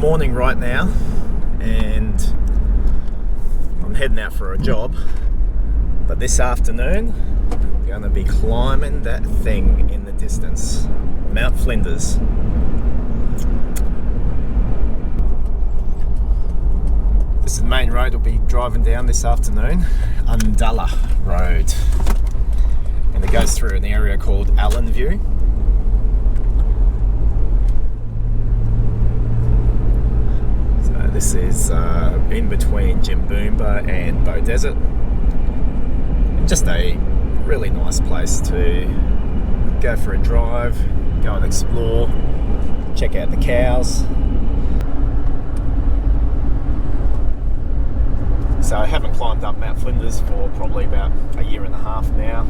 morning right now, and I'm heading out for a job. But this afternoon, I'm going to be climbing that thing in the distance, Mount Flinders. This is the main road we'll be driving down this afternoon, Undullah Rd. And it goes through an area called View. This is in between Jelbuilder and Bow Desert. Just a really nice place to go for a drive, go and explore, check out the cows. So I haven't climbed up Mount Flinders for probably about a year and a half now,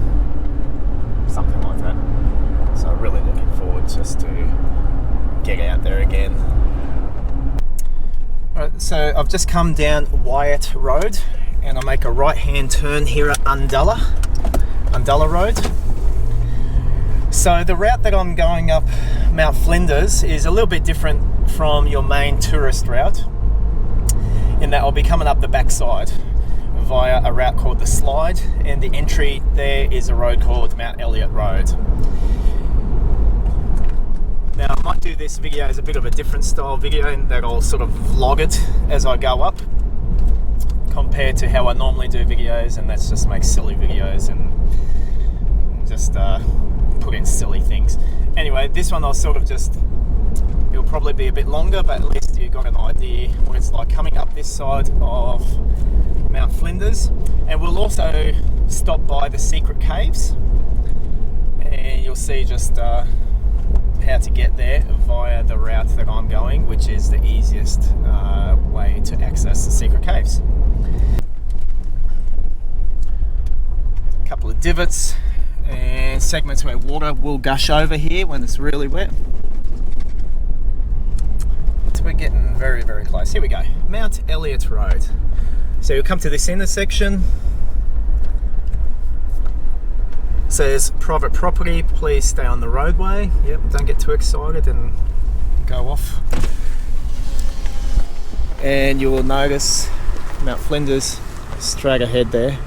something like that. So really looking forward just to get out there again. Right, so I've just come down Wyatt Road and I'll make a right hand turn here at Undullah Road. So the route that I'm going up Mount Flinders is a little bit different from your main tourist route, in that I'll be coming up the backside via a route called the Slide, and the entry there is a road called Mount Elliott Road. Now I might do this video as a bit of a different style video in that I'll sort of vlog it as I go up, compared to how I normally do videos, and that's just make silly videos and just put in silly things. Anyway, this one I'll sort of just, it'll probably be a bit longer, but at least you've got an idea what it's like coming up this side of Mount Flinders. And we'll also stop by the secret caves, and you'll see just how to get there via the route that I'm going, which is the easiest way to access the secret caves. A couple of divots and segments where water will gush over here when it's really wet. So we're getting very, very close. Here we go, Mount Elliott Road. So you'll come to this intersection. It says private property, please stay on the roadway. Yep, don't get too excited and go off. And you will notice Mount Flinders straight ahead there.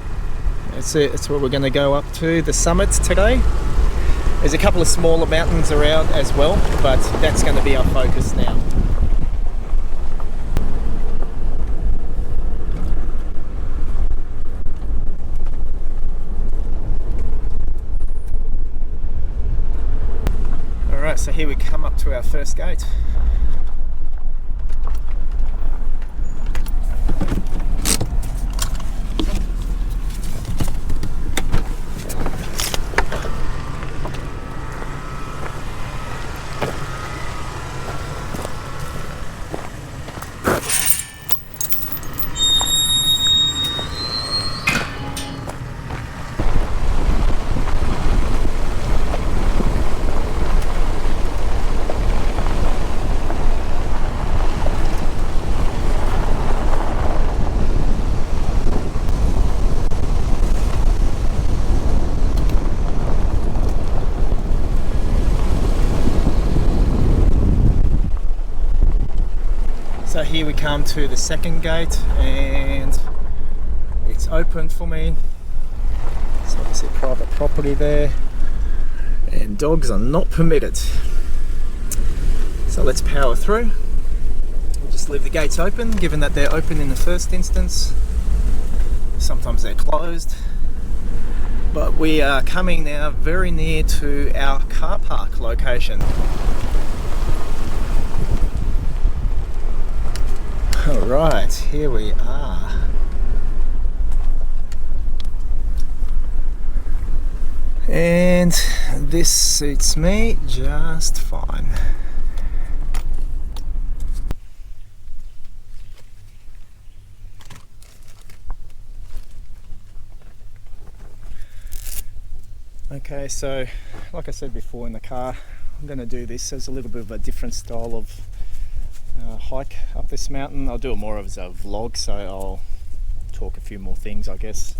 That's it, that's what we're going to go up to, the summit today. There's a couple of smaller mountains around as well, but that's going to be our focus now. Alright, so here we come up to our first gate. So here we come to the second gate, and it's open for me. It's obviously private property there, and dogs are not permitted. So let's power through. We'll just leave the gates open, given that they're open in the first instance. Sometimes they're closed. But we are coming now very near to our car park location. Alright, here we are. And this suits me just fine. Okay, so like I said before in the car, I'm going to do this as a little bit of a different style of hike up this mountain. I'll do it more as a vlog, so I'll talk a few more things, I guess,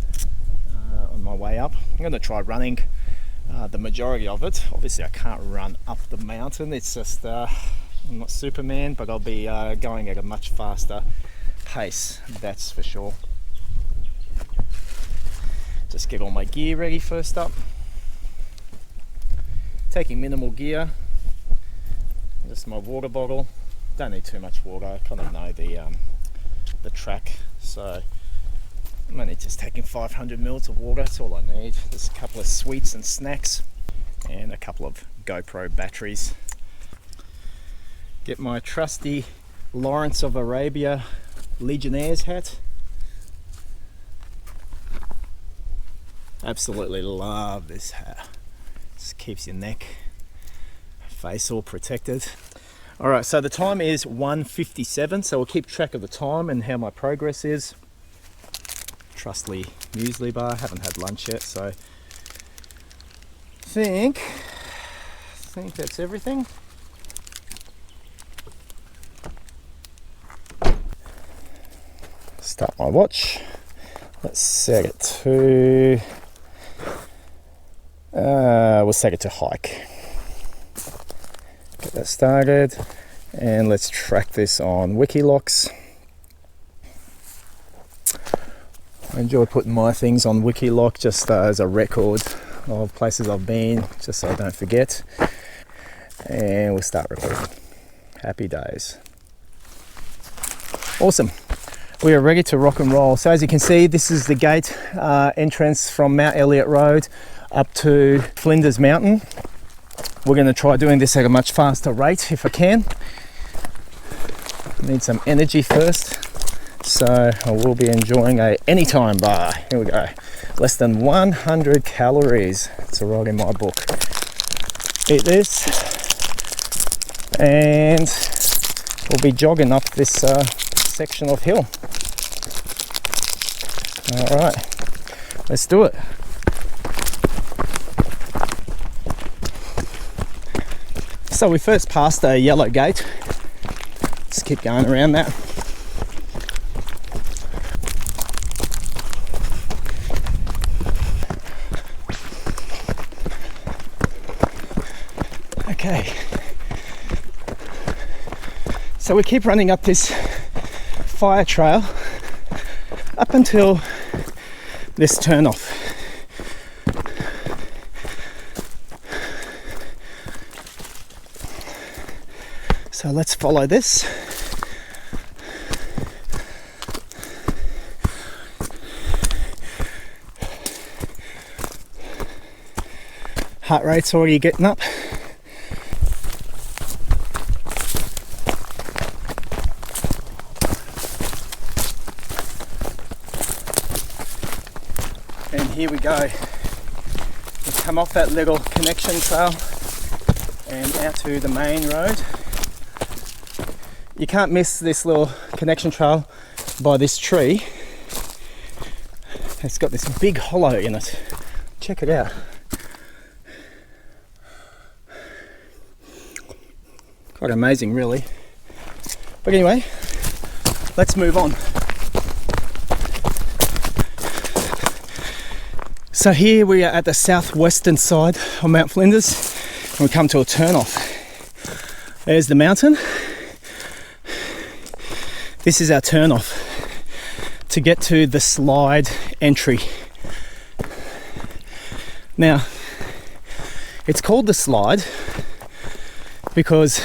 on my way up. I'm going to try running the majority of it. Obviously I can't run up the mountain, it's just I'm not Superman, but I'll be going at a much faster pace, that's for sure. Just get all my gear ready first up. Taking minimal gear, just my water bottle. Don't need too much water, I kind of know the track, so I'm only just taking 500 mils of water, that's all I need. There's a couple of sweets and snacks and a couple of GoPro batteries. Get my trusty Lawrence of Arabia Legionnaires hat. Absolutely love this hat. Just keeps your neck, face all protected. Alright, so the time is 1:57, so we'll keep track of the time and how my progress is. Trustly muesli bar, haven't had lunch yet, so I think that's everything. Start my watch. Let's set it to we'll set it to hike. Get that started, and let's track this on Wikilocks. I enjoy putting my things on Wikiloc just as a record of places I've been, just so I don't forget. And we'll start recording. Happy days. Awesome. We are ready to rock and roll. So as you can see, this is the gate entrance from Mount Elliott Road up to Flinders Mountain. We're going to try doing this at a much faster rate if I can. Need some energy first, so I will be enjoying a anytime bar. Here we go. Less than 100 calories. It's a right in my book. Eat this, and we'll be jogging up this section of hill. All right, let's do it. So we first passed a yellow gate. Let's keep going around that. Okay. So we keep running up this fire trail up until this turn off. So let's follow this. Heart rate's already getting up. And here we go. We come off that little connection trail and out to the main road. You can't miss this little connection trail by this tree. It's got this big hollow in it. Check it out. Quite amazing, really. But anyway, let's move on. So here we are at the southwestern side of Mount Flinders, and we come to a turn off. There's the mountain. This is our turn off to get to the slide entry. Now, it's called the slide because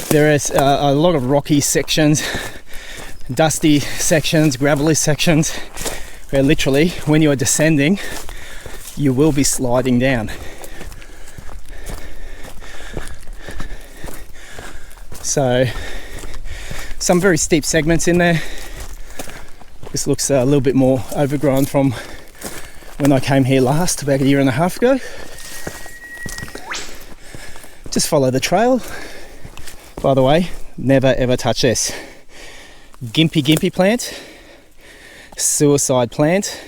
there is a lot of rocky sections, dusty sections, gravelly sections, where literally when you are descending, you will be sliding down. So some very steep segments in there. This looks a little bit more overgrown from when I came here last, about a year and a half ago. Just follow the trail. By the way, never ever touch this. Gimpy plant, suicide plant.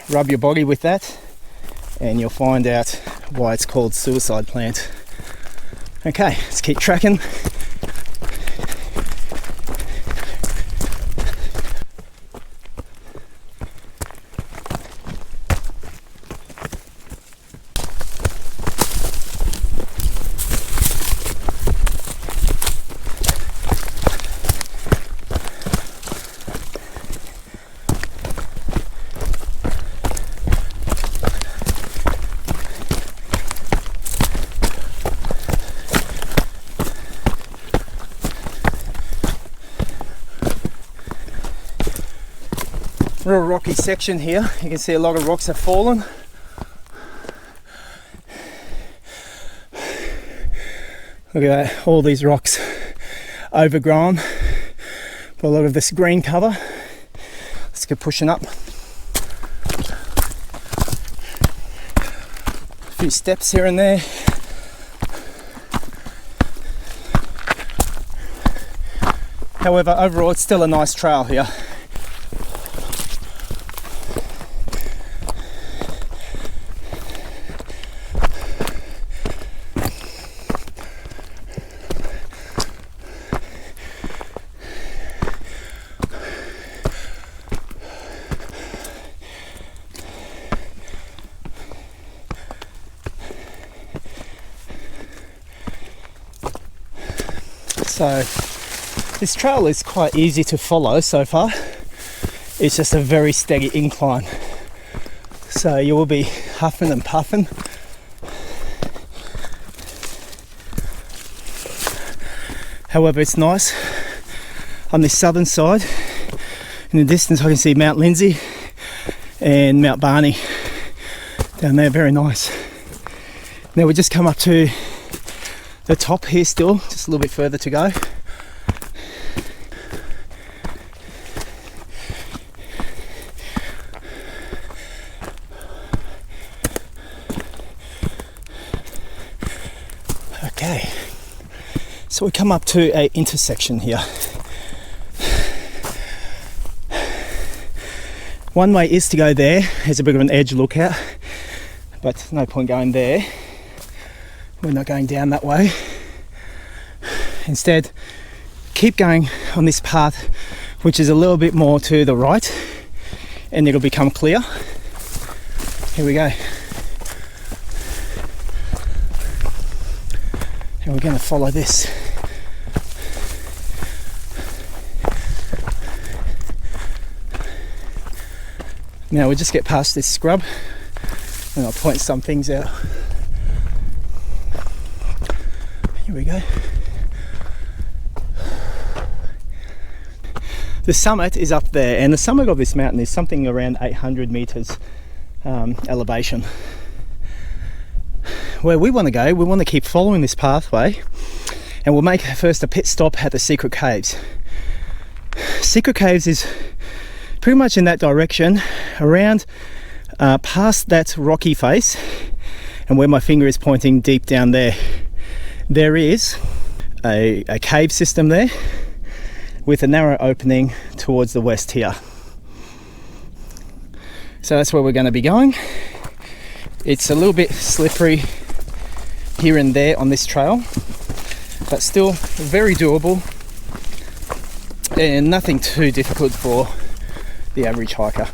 Rub your body with that and you'll find out why it's called suicide plant. Okay, let's keep tracking. real rocky section here. You can see a lot of rocks have fallen. Look at that, all these rocks overgrown by a lot of this green cover. Let's get pushing up. A few steps here and there. However, overall it's still a nice trail here. So this trail is quite easy to follow so far. It's just a very steady incline. So you will be huffing and puffing. However, it's nice. On the southern side, in the distance I can see Mount Lindsay and Mount Barney down there, very nice. Now we just come up to the top here still, just a little bit further to go. Okay, so we come up to an intersection here. One way is to go there, there's a bit of an edge lookout, but no point going there. We're not going down that way. Instead, keep going on this path, which is a little bit more to the right, and it'll become clear. Here we go. And we're going to follow this. Now we'll just get past this scrub and I'll point some things out. Here we go. The summit is up there, and the summit of this mountain is something around 800 meters elevation. Where we want to go, we want to keep following this pathway, and we'll make first a pit stop at the Secret Caves. Secret Caves is pretty much in that direction, around past that rocky face, and where my finger is pointing deep down there. There is a cave system there with a narrow opening towards the west here. So that's where we're going to be going. It's a little bit slippery here and there on this trail, but still very doable and nothing too difficult for the average hiker.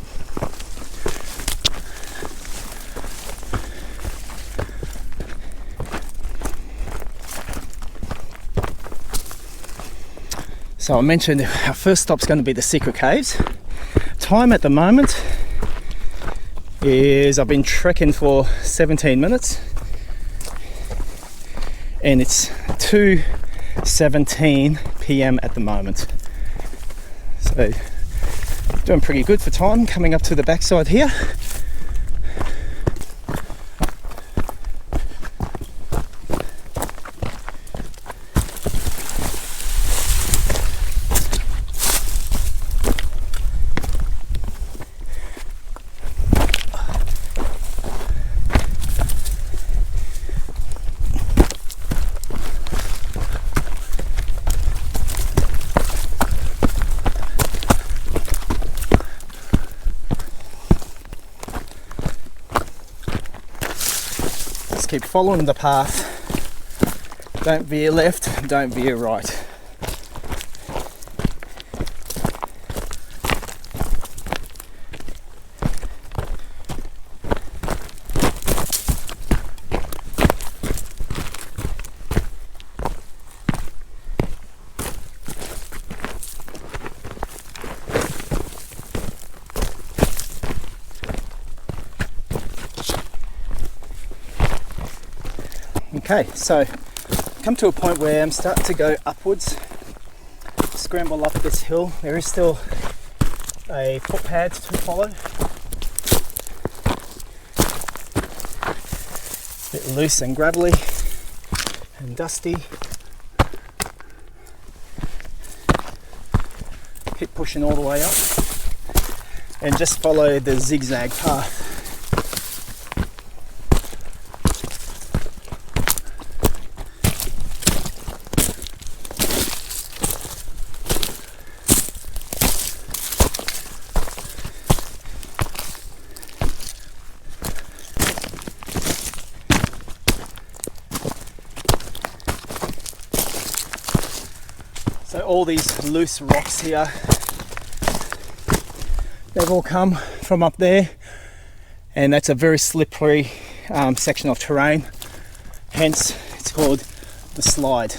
So I mentioned our first stop's going to be the Secret Caves. Time at the moment is, I've been trekking for 17 minutes and it's 2:17 p.m. at the moment. So doing pretty good for time, coming up to the backside here. Keep following the path. Don't veer left, don't veer right. Okay, so come to a point where I'm starting to go upwards, scramble up this hill. There is still a footpad to follow. A bit loose and gravelly and dusty. Keep pushing all the way up and just follow the zigzag path. So all these loose rocks here, they've all come from up there, and that's a very slippery section of terrain, hence it's called the slide.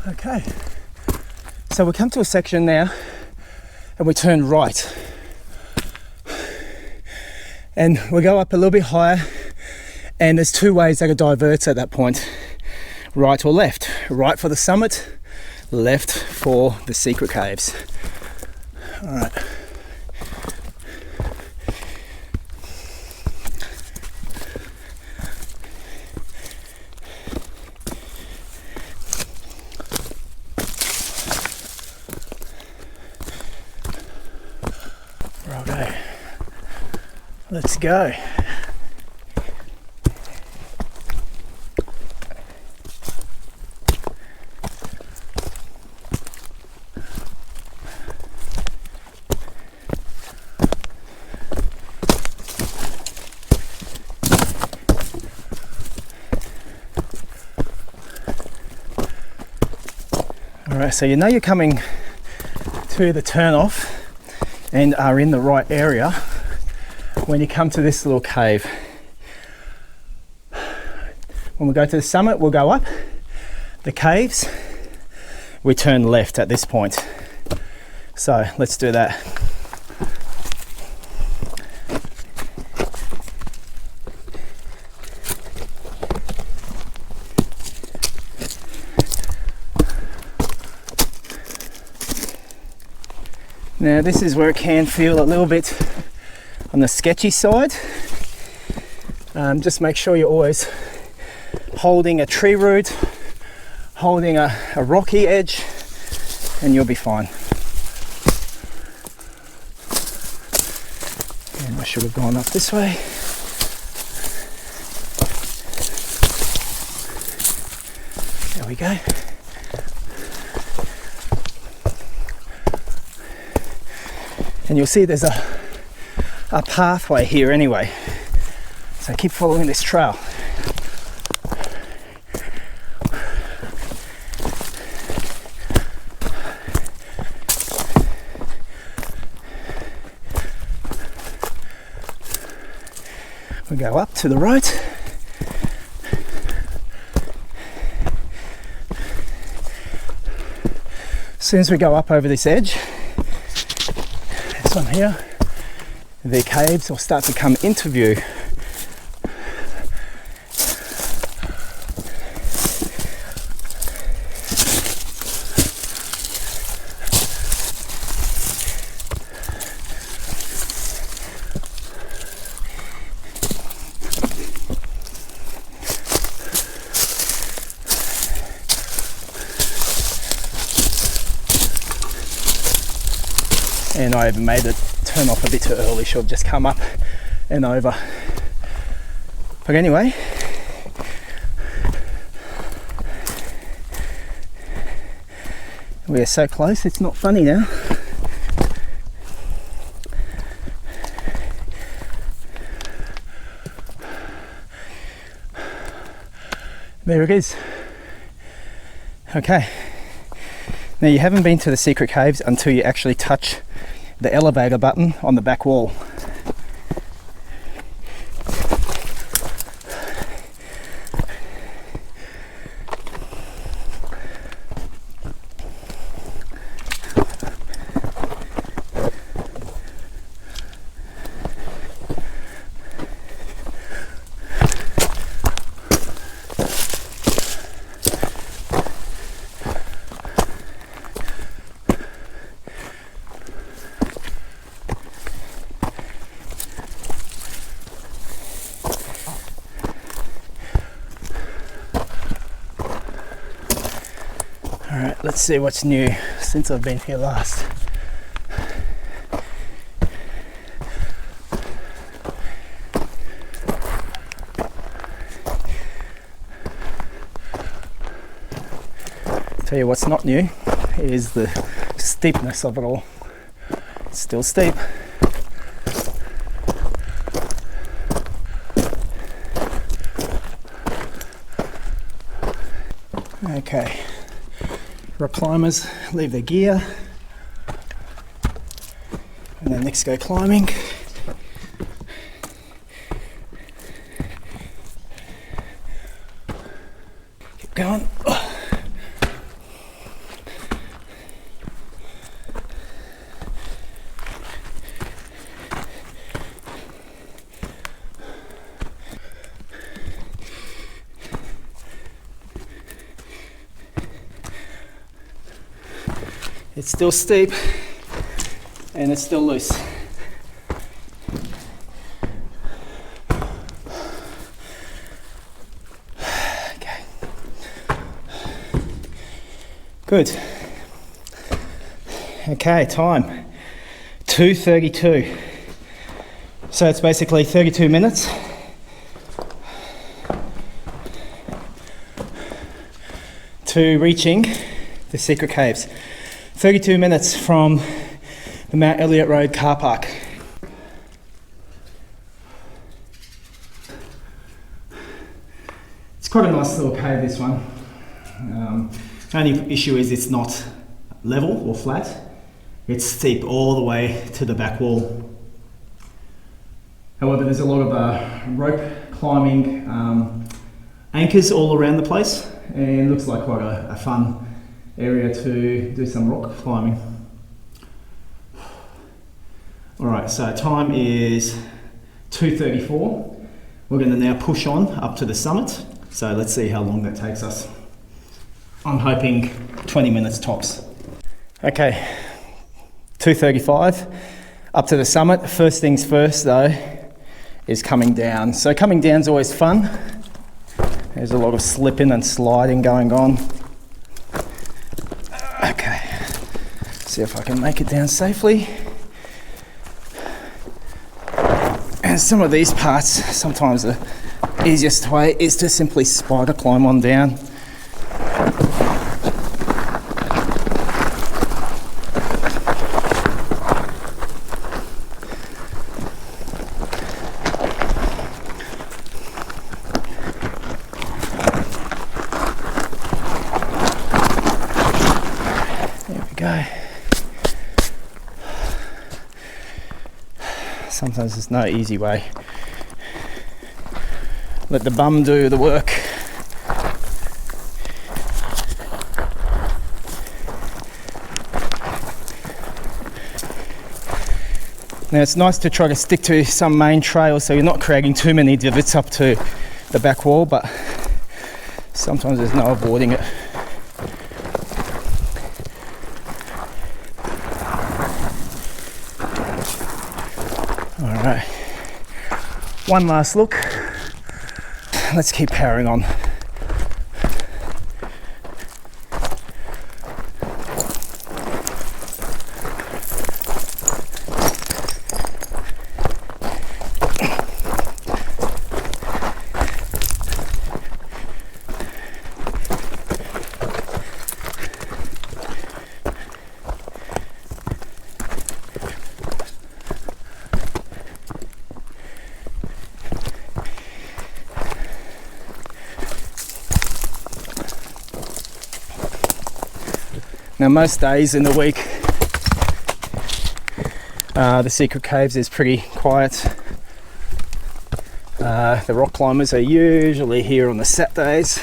Okay, so we come to a section now and we turn right. And we go up a little bit higher, and there's two ways that it diverts at that point, right or left. Right for the summit, left for the secret caves. All right. Righto. Let's go. Alright, so you know you're coming to the turn off and are in the right area when you come to this little cave. When we go to the summit, we'll go up. The caves, we turn left at this point. So let's do that. Now this is where it can feel a little bit on the sketchy side. Just make sure you're always holding a tree root, holding a rocky edge, and you'll be fine. And I should have gone up this way. There we go. And you'll see there's a pathway here anyway, so keep following this trail. We go up to the right. As soon as we go up over this edge, this one here, the caves will start to come into view. And I even made it turn off a bit too early, should have just come up and over. But anyway, we are so close, it's not funny now. There it is. Okay, now you haven't been to the secret caves until you actually touch the elevator button on the back wall. let's see what's new since I've been here last. Tell you what's not new is the steepness of it all. It's still steep. Okay, rock climbers leave their gear and then next go climbing. Keep going. It's still steep and it's still loose. Okay. Good. Okay, time 2:32. So it's basically 32 minutes. To reaching the secret caves. 32 minutes from the Mount Undullah Rd car park. It's quite a nice little cave, this one. The only issue is it's not level or flat. It's steep all the way to the back wall. However, there's a lot of rope climbing anchors all around the place, and it looks like quite a fun area to do some rock climbing. Alright, so time is 2:34. We're going to now push on up to the summit. So let's see how long that takes us. I'm hoping 20 minutes tops. Okay, 2:35, up to the summit. First things first though is coming down. So coming down is always fun. There's a lot of slipping and sliding going on. Okay, see if I can make it down safely. And some of these parts, sometimes the easiest way is to simply spider climb on down. Go. Sometimes there's no easy way. Let the bum do the work. Now it's nice to try to stick to some main trail so you're not creating too many divots up to the back wall, but sometimes there's no avoiding it. Alright, one last look. Let's keep powering on. Now most days in the week the secret caves is pretty quiet. The rock climbers are usually here on the Saturdays.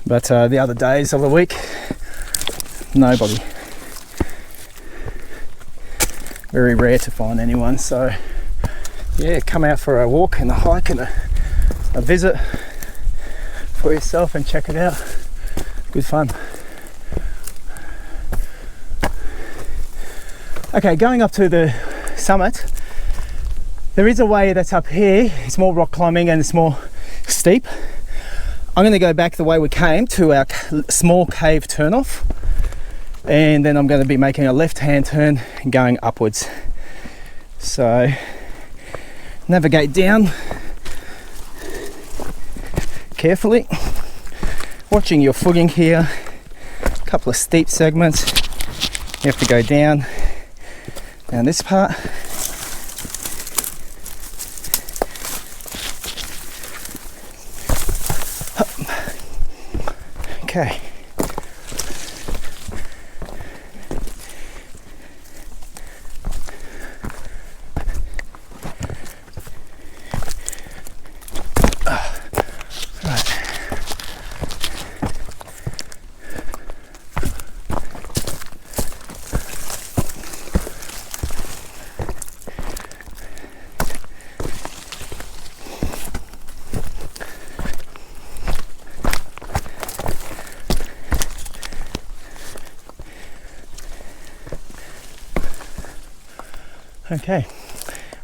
But the other days of the week, nobody. Very rare to find anyone, so yeah, come out for a walk and a hike and a visit for yourself and check it out. Good fun. Okay, going up to the summit, there is a way that's up here. It's more rock climbing and it's more steep. I'm going to go back the way we came to our small cave turnoff, and then I'm going to be making a left-hand turn and going upwards. So navigate down carefully, watching your footing here. A couple of steep segments. You have to go down this part. Okay. Okay,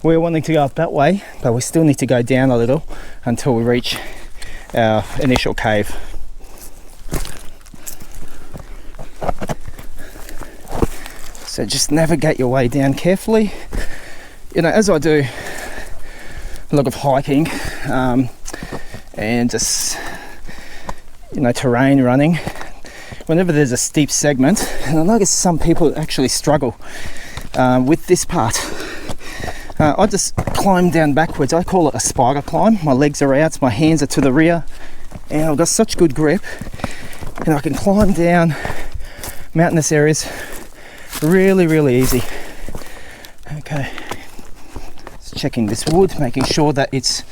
we're wanting to go up that way, but we still need to go down a little until we reach our initial cave. So just navigate your way down carefully. You know, as I do a lot of hiking and just, you know, terrain running, whenever there's a steep segment, and I notice some people actually struggle with this part. I just climb down backwards. I call it a spider climb. My legs are out, my hands are to the rear, and I've got such good grip, and I can climb down mountainous areas really easy. Okay, just checking this wood, making sure that it's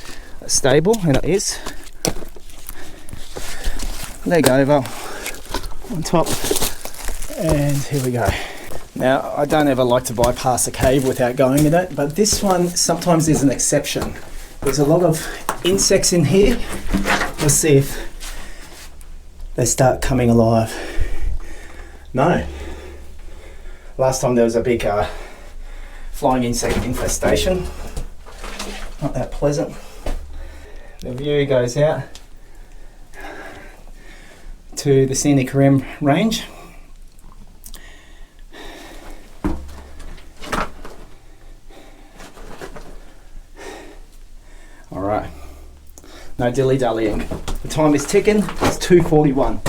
stable, and it is. Leg over on top, and here we go. Now, I don't ever like to bypass a cave without going in it, but this one sometimes is an exception. There's a lot of insects in here. Let's see if they start coming alive. No. Last time there was a big flying insect infestation. Not that pleasant. The view goes out to the scenic rim range. Alright, no dilly-dallying. The time is ticking, it's 2:41.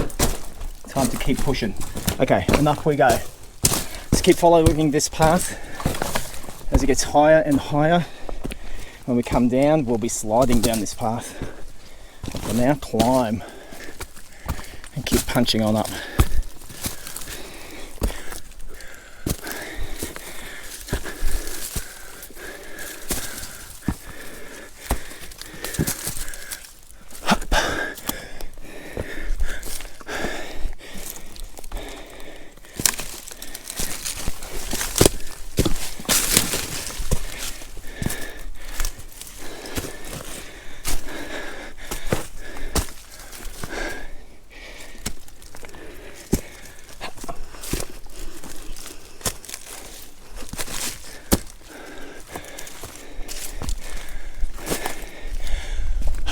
Time to keep pushing. Okay, and up we go. Let's keep following this path as it gets higher and higher. When we come down, we'll be sliding down this path. For now, climb and keep punching on up.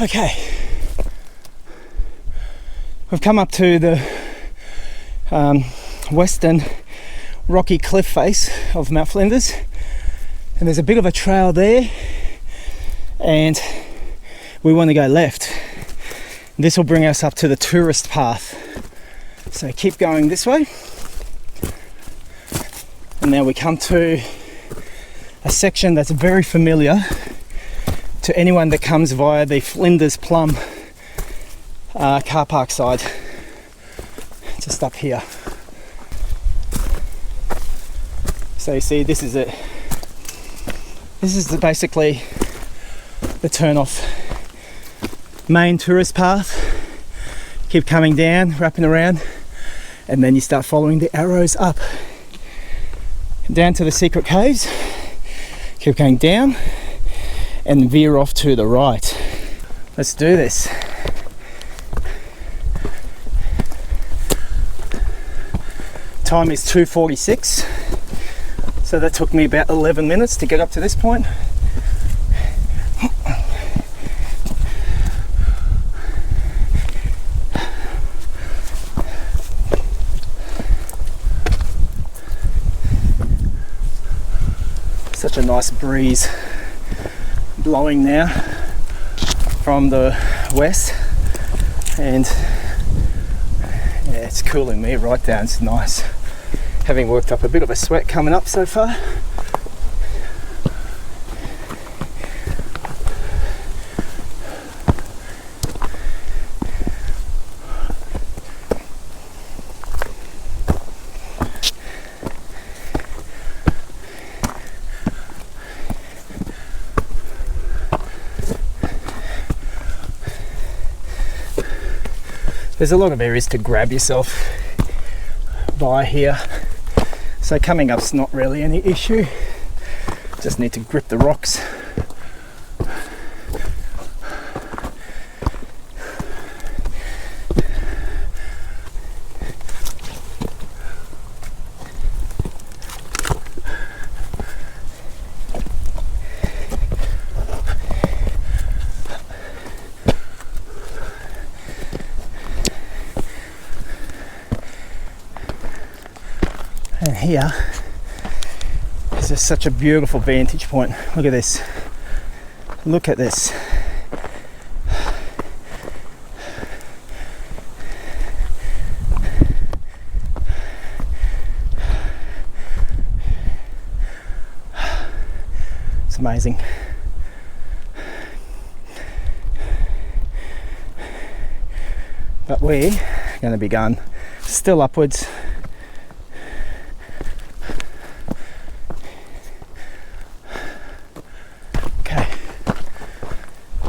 Okay, we've come up to the western rocky cliff face of Mount Flinders, and there's a bit of a trail there, and we want to go left. This will bring us up to the tourist path, so keep going this way, and now we come to a section that's very familiar to anyone that comes via the Flinders Plum car park side, just up here. So you see, this is it. This is basically the turn off main tourist path. Keep coming down, wrapping around, and then you start following the arrows up down to the secret caves. Keep going down and veer off to the right. Let's do this. Time is 2:46, so that took me about 11 minutes to get up to this point. Such a nice breeze blowing now from the west, and yeah, it's cooling me right down. It's nice, having worked up a bit of a sweat coming up so far. There's a lot of areas to grab yourself by here, so coming up's not really any issue. Just need to grip the rocks. And here is just such a beautiful vantage point. Look at this. Look at this. It's amazing. But we're going to be going still upwards.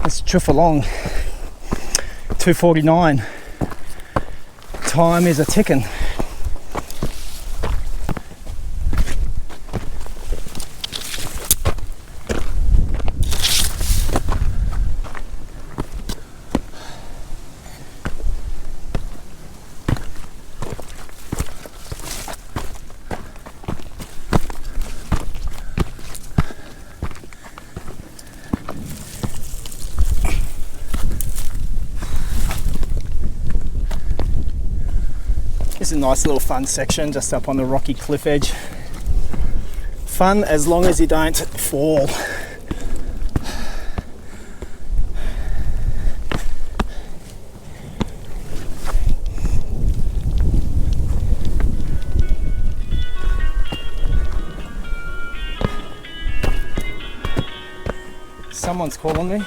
Let's chuff along. 2:49. Time is a ticking. This is a nice little fun section just up on the rocky cliff edge. Fun as long as you don't fall. Someone's calling me.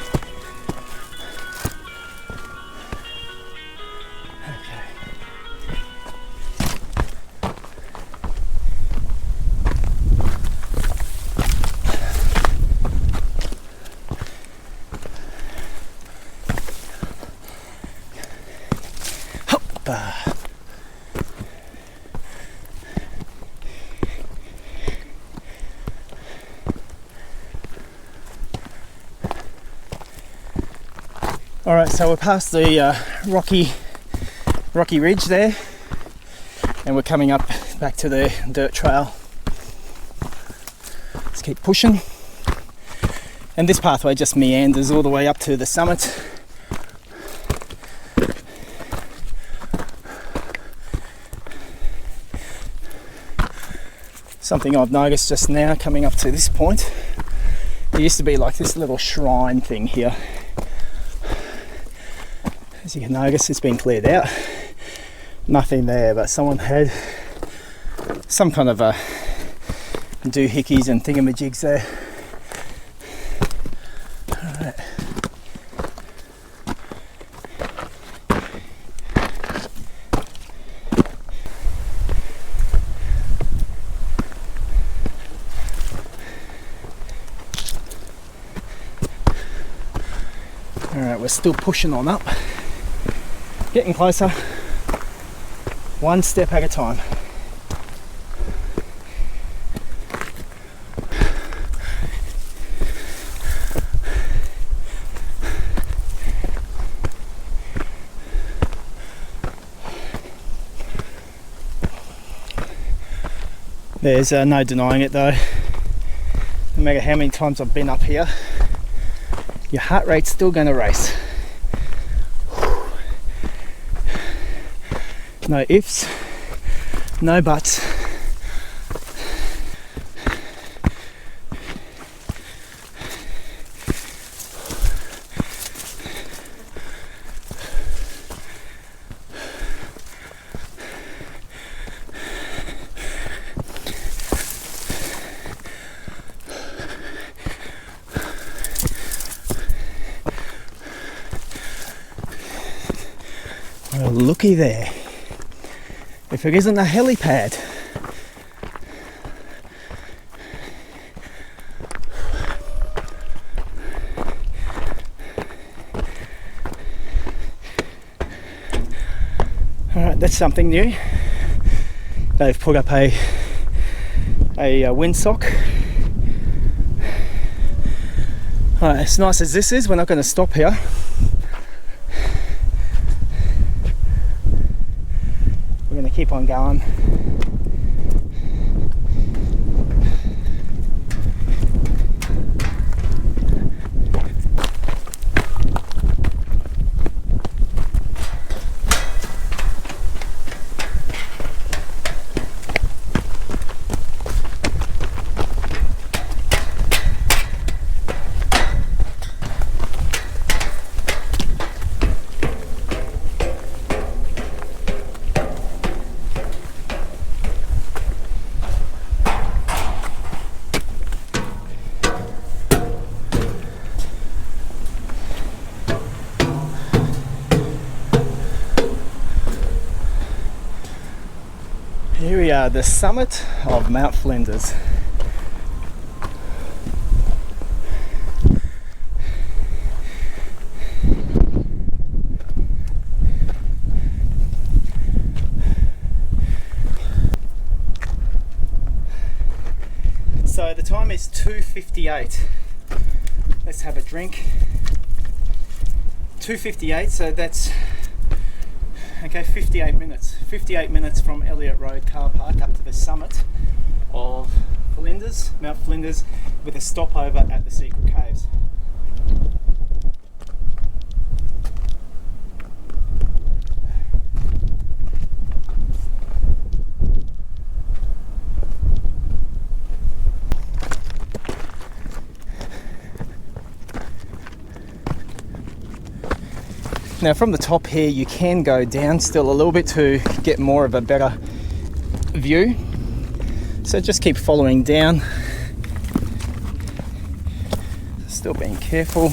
All right, so we're past the rocky ridge there, and we're coming up back to the dirt trail. Let's keep pushing. And this pathway just meanders all the way up to the summit. Something I've noticed just now coming up to this point, there used to be like this little shrine thing here. As you can notice, it's been cleared out. Nothing there, but someone had some kind of a doohickeys and thingamajigs there. Alright. Alright, we're still pushing on up. Getting closer, one step at a time. There's no denying it though. No matter how many times I've been up here, your heart rate's still going to race. No ifs, no buts. looky there. If it isn't a helipad. Alright, that's something new. They've put up a windsock. Alright, as nice as this is, we're not going to stop here. We're going to keep on going. Here we are, the summit of Mount Flinders. So the time is 2:58. Let's have a drink. 2:58, so that's okay, 58 minutes. 58 minutes from Undullah Rd car park up to the summit of Flinders, Mount Flinders, with a stopover at the secret caves. Now from the top here you can go down still a little bit to get more of a better view, so just keep following down, still being careful.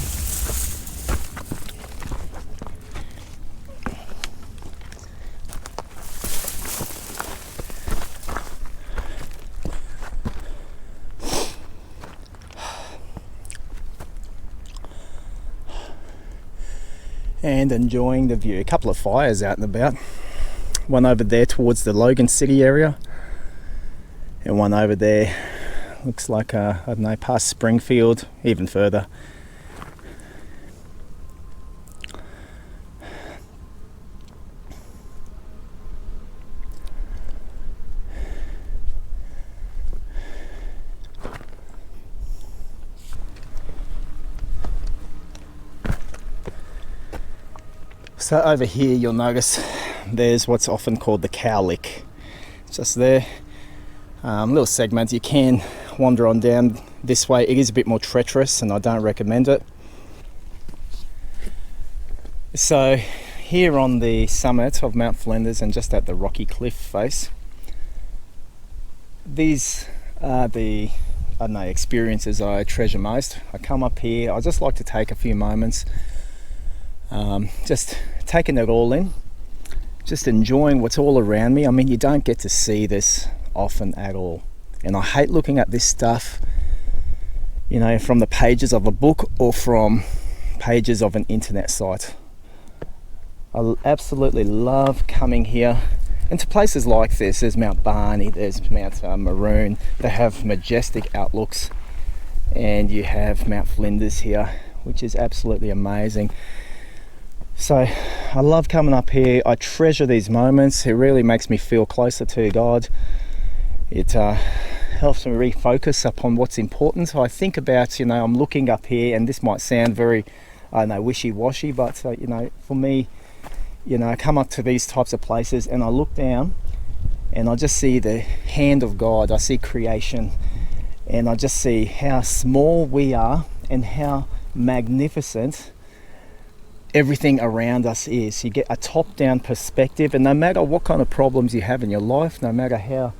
And enjoying the view. A couple of fires out and about. One over there towards the Logan City area, and one over there looks like I don't know, past Springfield, even further. So over here you'll notice there's what's often called the cow lick. Just there, little segment. You can wander on down this way. It is a bit more treacherous and I don't recommend it. So here on the summit of Mount Flinders and just at the rocky cliff face, these are the experiences I treasure most. I come up here, I just like to take a few moments, just taking it all in, just enjoying what's all around me. I mean, you don't get to see this often at all, and I hate looking at this stuff, you know, from the pages of a book or from pages of an internet site. I absolutely love coming here and to places like this. There's Mount Barney, there's Mount Maroon. They have majestic outlooks, and you have Mount Flinders here, which is absolutely amazing. So I love coming up here. I treasure these moments. It really makes me feel closer to God. It helps me refocus upon what's important. So I think about, you know, I'm looking up here, and this might sound very, I don't know, wishy-washy, but you know, for me, you know, I come up to these types of places and I look down and I just see the hand of God. I see creation, and I just see how small we are and how magnificent everything around us is. You get a top-down perspective, and no matter what kind of problems you have in your life, no matter how,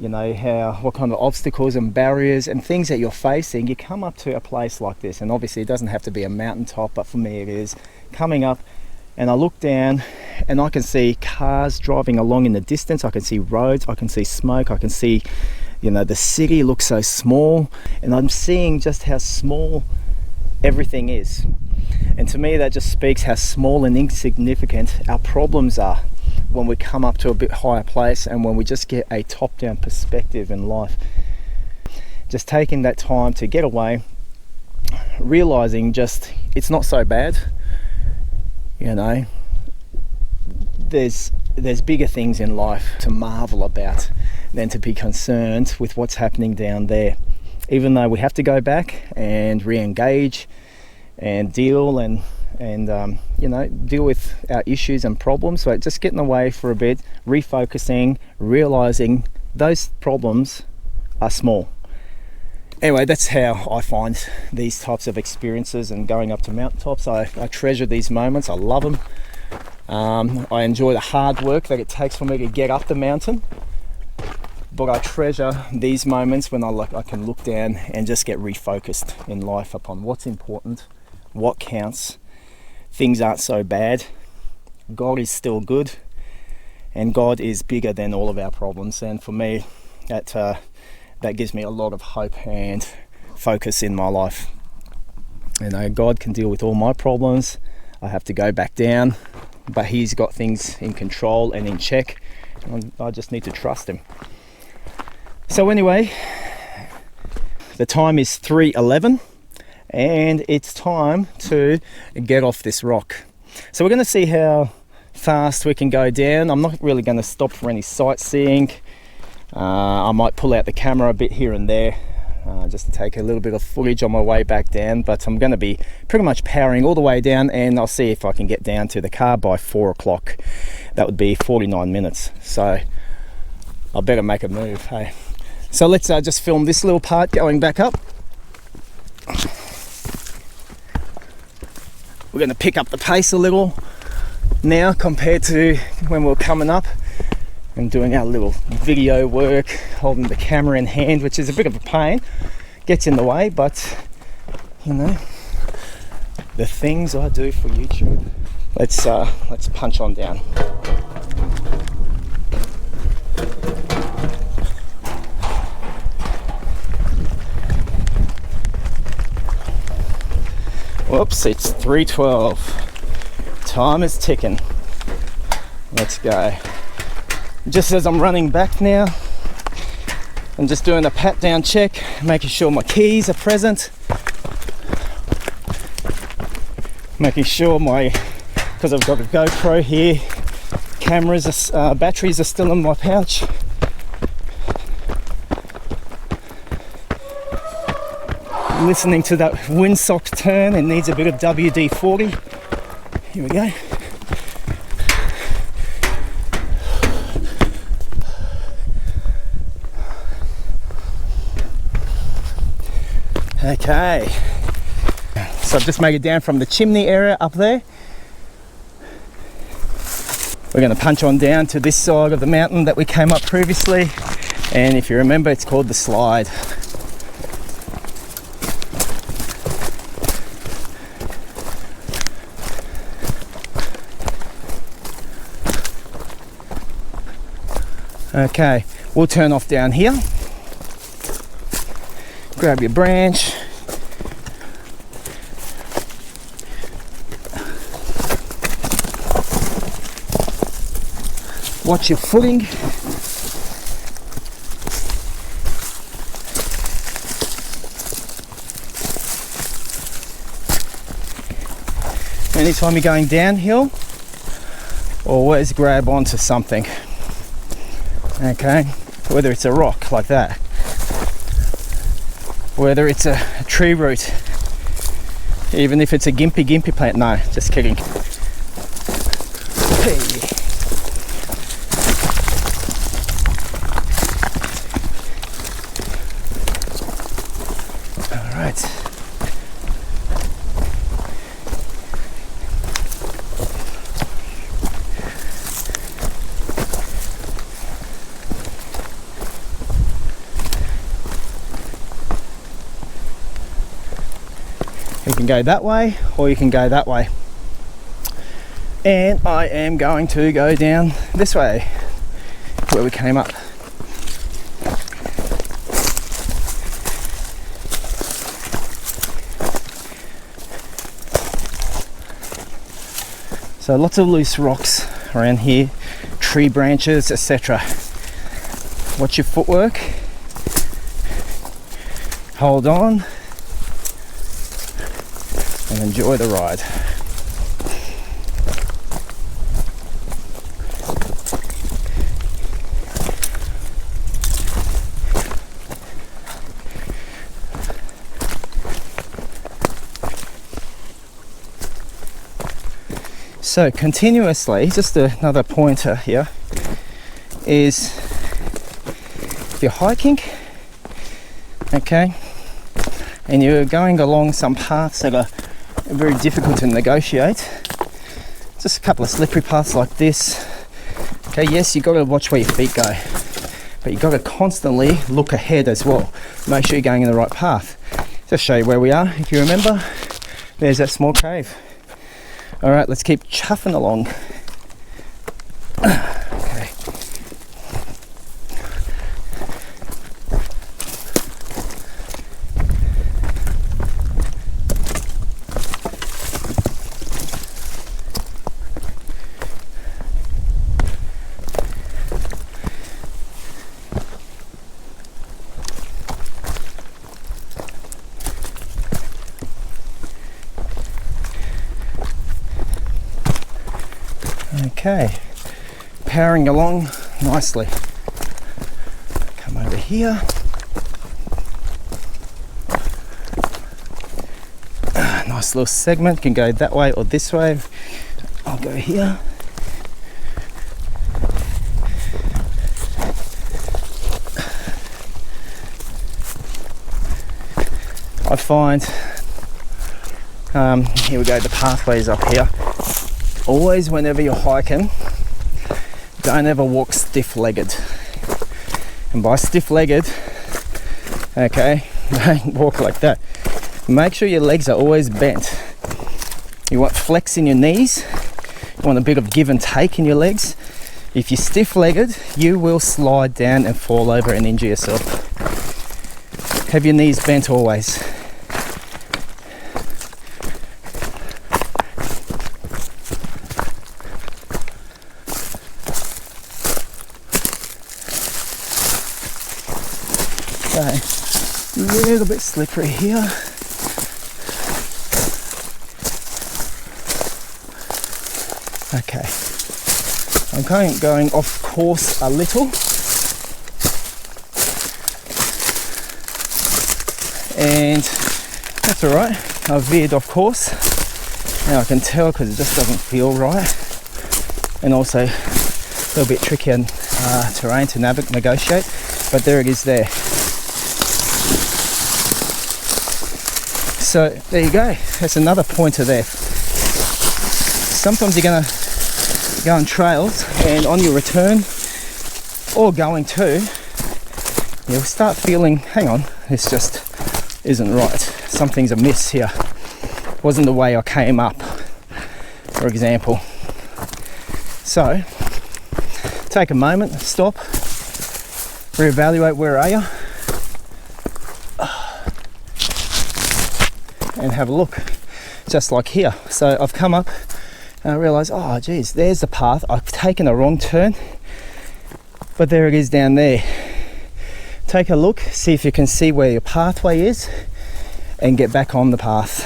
you know, what kind of obstacles and barriers and things that you're facing, you come up to a place like this. And obviously it doesn't have to be a mountaintop, but for me it is. Coming up and I look down and I can see cars driving along in the distance. I can see roads, I can see smoke, I can see, you know, the city looks so small, and I'm seeing just how small everything is. And to me that just speaks how small and insignificant our problems are when we come up to a bit higher place, and when we just get a top-down perspective in life. Just taking that time to get away, realizing just it's not so bad, you know. There's bigger things in life to marvel about than to be concerned with what's happening down there. Even though we have to go back and re-engage and deal and you know, deal with our issues and problems. So just getting away for a bit, refocusing, realizing those problems are small. Anyway, that's how I find these types of experiences, and going up to mountaintops. I treasure these moments. I love them. I enjoy the hard work that it takes for me to get up the mountain, but I treasure these moments when I can look down and just get refocused in life upon what's important, what counts. Things aren't so bad. God is still good, and God is bigger than all of our problems. And for me, that gives me a lot of hope and focus in my life. You know, God can deal with all my problems. I have to go back down, but He's got things in control and in check. I just need to trust Him. So anyway, the time is 3:11, and it's time to get off this rock. So we're going to see how fast we can go down. I'm not really going to stop for any sightseeing. I might pull out the camera a bit here and there, just to take a little bit of footage on my way back down, but I'm going to be pretty much powering all the way down, and I'll see if I can get down to the car by 4 o'clock. That would be 49 minutes, so I better make a move. Hey, so let's just film this little part going back up. We're going to pick up the pace a little now compared to when we were coming up and doing our little video work, holding the camera in hand, which is a bit of a pain, gets in the way, but you know, the things I do for YouTube. Let's punch on down. Whoops, it's 3:12. Time is ticking. Let's go. Just as I'm running back now, I'm just doing a pat down check, making sure my keys are present, making sure because I've got a GoPro here, batteries are still in my pouch. Listening to that windsock turn, it needs a bit of WD-40. Here we go. Okay, so I've just made it down from the chimney area up there. We're going to punch on down to this side of the mountain that we came up previously, and if you remember, it's called the slide. Okay, we'll turn off down here. Grab your branch. Watch your footing. Anytime you're going downhill, always grab onto something. Okay, whether it's a rock like that, whether it's a tree root, even if it's a gimpy plant. No, just kidding. Hey. All right. You can go that way, or you can go that way. And I am going to go down this way where we came up. So lots of loose rocks around here, tree branches, etc. Watch your footwork. Hold on and enjoy the ride. So continuously, just another pointer here, is if you're hiking, okay, and you're going along some paths that are very difficult to negotiate, just a couple of slippery paths like this, okay, yes, you've got to watch where your feet go, but you've got to constantly look ahead as well, make sure you're going in the right path. Just show you where we are. If you remember, there's that small cave. All right, let's keep chuffing along. Okay. Okay, powering along nicely. Come over here. Nice little segment, can go that way or this way. I'll go here. I find, here we go, the pathways up here. Always, whenever you're hiking, don't ever walk stiff-legged. And by stiff-legged, okay, don't walk like that. Make sure your legs are always bent. You want flex in your knees. You want a bit of give and take in your legs. If you're stiff-legged, you will slide down and fall over and injure yourself. Have your knees bent always. Okay, a little bit slippery here. Okay, I'm going off course a little, and that's all right. I veered off course. Now I can tell because it just doesn't feel right, and also a little bit trickier terrain to negotiate. But there it is there. So there you go, that's another pointer there. Sometimes you're going to go on trails and on your return or going to, you'll start feeling, hang on, this just isn't right. Something's amiss here. Wasn't the way I came up, for example. So take a moment, stop, reevaluate where are you, and have a look, just like here. So I've come up and I realise, oh geez, there's the path. I've taken a wrong turn, but there it is down there. Take a look, see if you can see where your pathway is and get back on the path.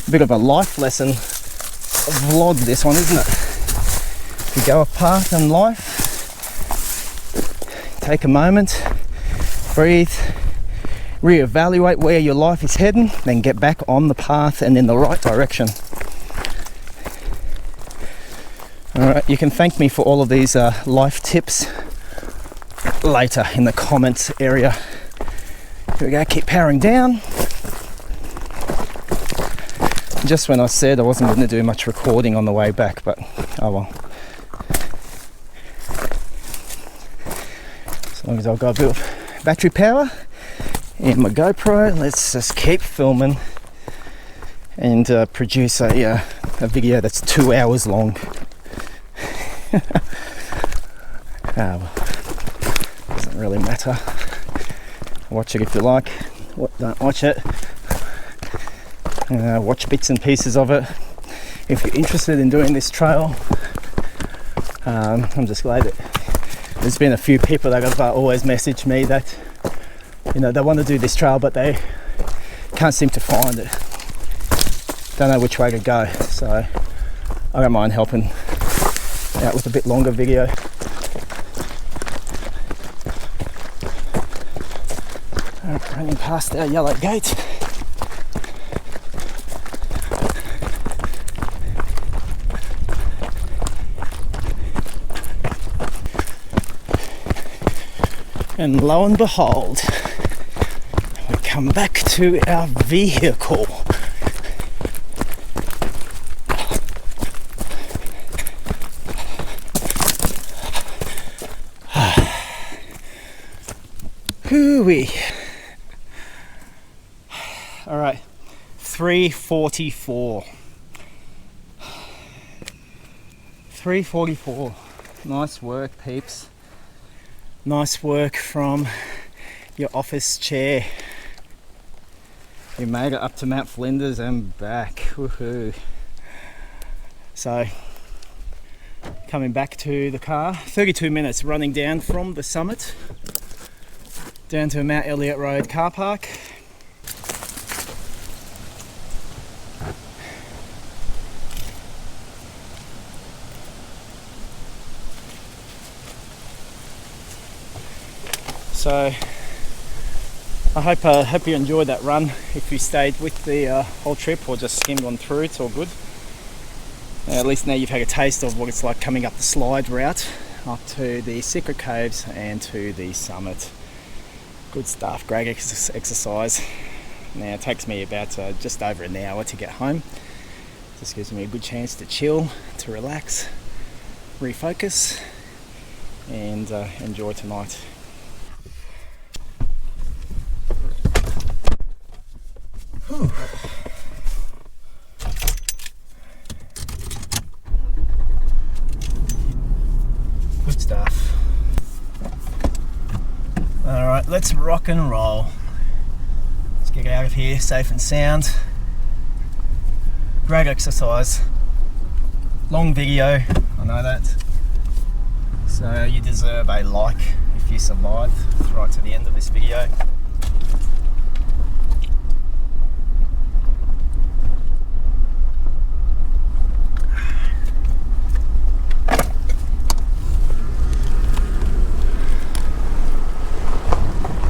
A bit of a life lesson vlog, this one, isn't it? If you go a path in life, take a moment, breathe, reevaluate where your life is heading, then get back on the path and in the right direction. Alright, you can thank me for all of these life tips later in the comments area. Here we go, keep powering down. Just when I said I wasn't going to do much recording on the way back, but oh well. As long as I've got a bit of battery power in my GoPro, let's just keep filming and produce a video that's 2 hours long. Well, doesn't really matter. Watch it if you like. Don't watch it. Watch bits and pieces of it. If you're interested in doing this trail, I'm just glad that there's been a few people that have always messaged me that, you know, they want to do this trail but they can't seem to find it. Don't know which way to go, so I don't mind helping out with a bit longer video. Running past our yellow gate. And lo and behold, we come back to our vehicle. Hooey. All right, 3:44. 3:44. Nice work, peeps. Nice work from your office chair. You made it up to Mount Flinders and back. Woohoo. So, coming back to the car, 32 minutes running down from the summit down to Mount Undullah Rd car park. So I hope you enjoyed that run. If you stayed with the whole trip or just skimmed on through, it's all good. At least now you've had a taste of what it's like coming up the slide route up to the secret caves and to the summit. Good stuff, great exercise. Now it takes me about just over an hour to get home. Just gives me a good chance to chill, to relax, refocus, and enjoy tonight. Whew. Good stuff. Alright, let's rock and roll. Let's get out of here safe and sound. Great exercise. Long video, I know that. So you deserve a like if you survived right to the end of this video.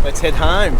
Let's head home.